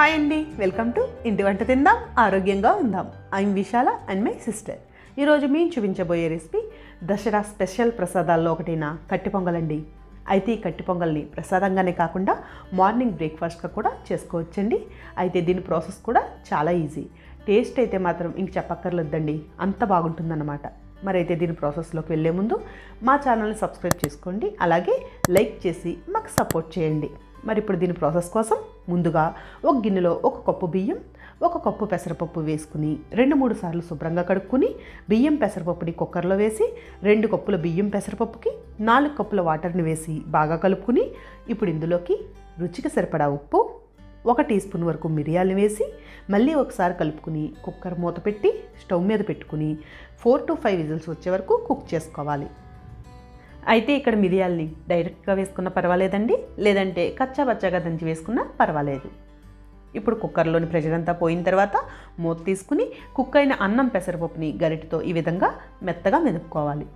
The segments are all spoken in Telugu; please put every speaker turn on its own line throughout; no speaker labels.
హాయ్ అండి, వెల్కమ్ టు ఇంటివంట తిందాం ఆరోగ్యంగా ఉందాం. I'm Vishala and my sister. ఈరోజు మేము చూపించబోయే రెసిపీ దసరా స్పెషల్ ప్రసాదాల్లో ఒకటైన కట్టె పొంగలండి. అయితే ఈ కట్టె పొంగల్ని ప్రసాదంగానే కాకుండా మార్నింగ్ బ్రేక్ఫాస్ట్గా కూడా చేసుకోవచ్చండి. అయితే దీని ప్రాసెస్ కూడా చాలా ఈజీ. టేస్ట్ అయితే మాత్రం ఇంక చెప్పక్కర్లేదండి, అంత బాగుంటుందన్నమాట. మరైతే దీని ప్రాసెస్లోకి వెళ్ళే ముందు మా ఛానల్ని సబ్స్క్రైబ్ చేసుకోండి, అలాగే లైక్ చేసి మాకు సపోర్ట్ చేయండి. మరి ఇప్పుడు దీని ప్రాసెస్ కోసం ముందుగా ఒక గిన్నెలో 1 కప్పు బియ్యం, 1 కప్పు పెసరపప్పు వేసుకుని 2-3 సార్లు శుభ్రంగా కడుక్కుని బియ్యం పెసరపప్పుని కుక్కర్లో వేసి 2 కప్పుల బియ్యం పెసరపప్పుకి 4 కప్పుల వాటర్ని వేసి బాగా కలుపుకుని ఇప్పుడు ఇందులోకి రుచికి సరిపడా ఉప్పు, 1 టీ స్పూన్ వరకు మిరియాలను వేసి మళ్ళీ ఒకసారి కలుపుకుని కుక్కర్ మూత పెట్టి స్టవ్ మీద పెట్టుకుని 4 to 5 విజిల్స్ వచ్చే వరకు కుక్ చేసుకోవాలి. అయితే ఇక్కడ మిరియాల్ని డైరెక్ట్గా వేసుకున్నా పర్వాలేదండి, లేదంటే కచ్చాబచ్చాగా దంచి వేసుకున్నా పర్వాలేదు. ఇప్పుడు కుక్కర్లోని ప్రెషర్ అంతా పోయిన తర్వాత మూత తీసుకుని కుక్ అయిన అన్నం పెసరపప్పుని గరిటెతో ఈ విధంగా మెత్తగా మెదుపుకోవాలి.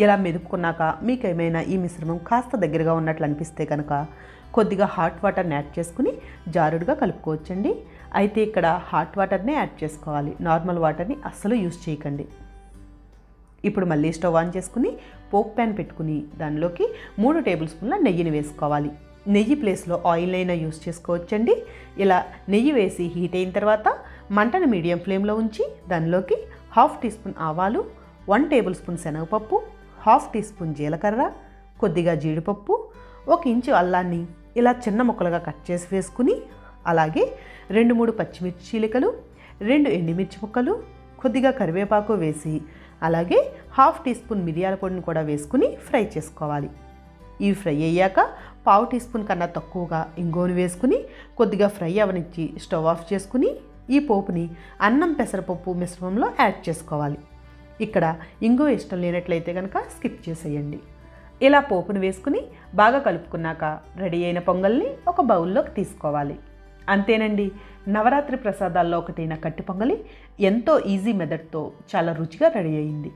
ఇలా మెదుపుకున్నాక మీకు ఏమైనా ఈ మిశ్రమం కాస్త దగ్గరగా ఉన్నట్లు అనిపిస్తే కనుక కొద్దిగా హాట్ వాటర్ని యాడ్ చేసుకుని జారుడుగా కలుపుకోవచ్చండి. అయితే ఇక్కడ హాట్ వాటర్నే యాడ్ చేసుకోవాలి, నార్మల్ వాటర్ని అస్సలు యూజ్ చేయకండి. ఇప్పుడు మళ్ళీ స్టవ్ ఆన్ చేసుకుని పోపు ప్యాన్ పెట్టుకుని దానిలోకి 3 టేబుల్ స్పూన్ల నెయ్యిని వేసుకోవాలి. నెయ్యి ప్లేస్లో ఆయిల్ అయినా యూజ్ చేసుకోవచ్చండి. ఇలా నెయ్యి వేసి హీట్ అయిన తర్వాత మంటను మీడియం ఫ్లేమ్లో ఉంచి దానిలోకి 1/2 టీ స్పూన్ ఆవాలు, 1 టేబుల్ స్పూన్ శనగపప్పు, 1/2 టీ స్పూన్ జీలకర్ర, కొద్దిగా జీడిపప్పు, 1 ఇంచు అల్లాన్ని ఇలా చిన్న ముక్కలుగా కట్ చేసి వేసుకుని అలాగే 2-3 పచ్చిమిర్చి చీలికలు, 2 ఎండుమిర్చి ముక్కలు, కొద్దిగా కరివేపాకు వేసి అలాగే 1/2 టీ స్పూన్ మిరియాల పొడిని కూడా వేసుకుని ఫ్రై చేసుకోవాలి. ఇవి ఫ్రై అయ్యాక 1/4 టీ స్పూన్ కన్నా తక్కువగా ఇంగువను వేసుకుని కొద్దిగా ఫ్రై అవనిచ్చి స్టవ్ ఆఫ్ చేసుకుని ఈ పోపుని అన్నం పెసరపప్పు మిశ్రమంలో యాడ్ చేసుకోవాలి. ఇక్కడ ఇంగువ ఇష్టం లేనట్లయితే కనుక స్కిప్ చేసేయండి. ఇలా పోపును వేసుకుని బాగా కలుపుకున్నాక రెడీ అయిన పొంగల్ని ఒక బౌల్లోకి తీసుకోవాలి. అంతేనండి, నవరాత్రి ప్రసాదాల్లో ఒకటైన కట్టె పొంగలి ఎంతో ఈజీ మెథడ్తో చాలా రుచిగా రెడీ అయింది.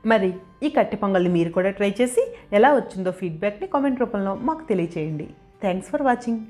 మరి ఈ కట్టె పొంగల్ని మీరు కూడా ట్రై చేసి ఎలా వచ్చిందో ఫీడ్బ్యాక్ని కామెంట్ రూపంలో మాకు తెలియచేయండి. Thanks for watching.